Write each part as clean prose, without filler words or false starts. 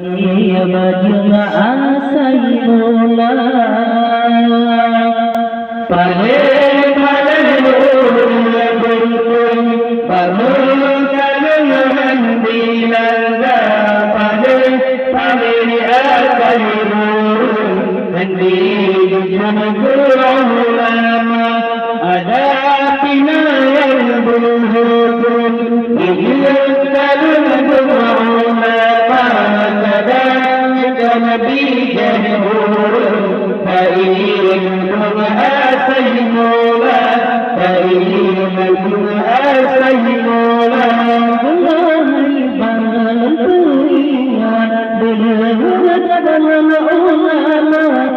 يا مجمع سيمولا Paling paling paling kalangan dilanda paling paling akan di ulama ada pina yang berhukum kalangan ulama kadang nabi jahur فإن أسيمولا فإن أسيمولا الله البرية بالهدى والعلماء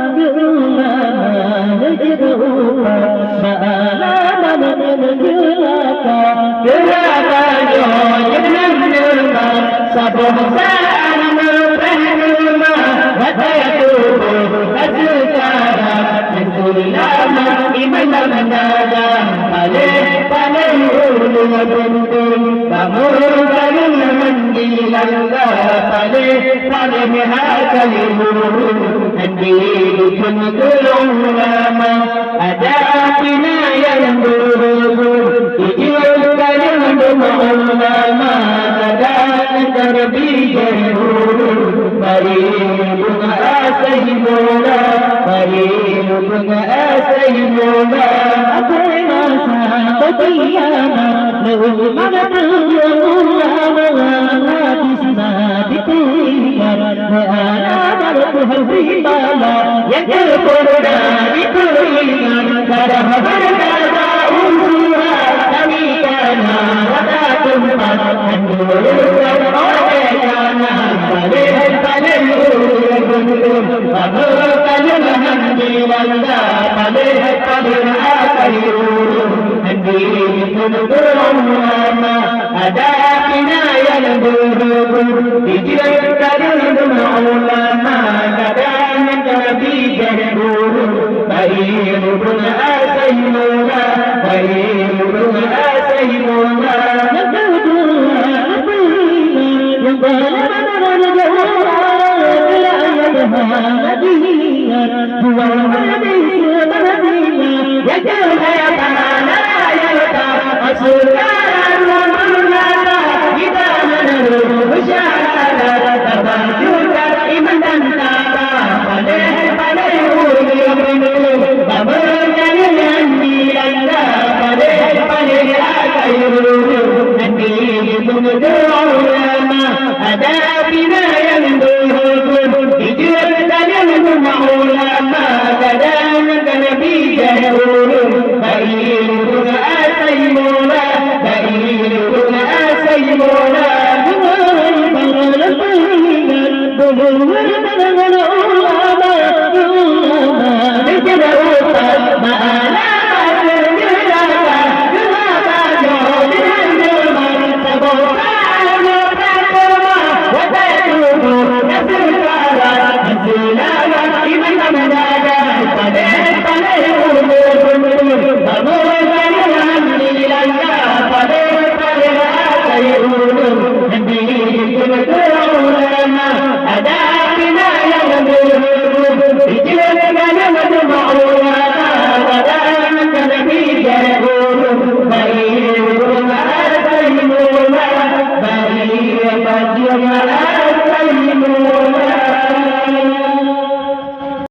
نجدهما فأنا من الجلاك جلاك جوجنا النرمى صبح ساعة مرتهما وتيتوب أزكارا Lama imam nada paling paling ulu bentuk kamu paling mendilangga paling paling hakal ulu mendilukun ulama ada pina yang berhubung tujuh paling ulama ada terbijak paling bunga asihula paling bunga asihula apa masa ketiana mana ulama bisna ditinggal ada berhubungan yang terpurna ditinggal kada harga umurah kami kana wada tempat hendurkan oleh kana paling paling Alhamdulillah paling paling akhir hendurkan ulama ada pina yang berhubung dijadikan ulama kadang nabi jahur bairun asayimuna bairun asayimuna ada bina yang berhukum dijadikan ulama kadang nabi jahur bairun asayimuna bairun asayimuna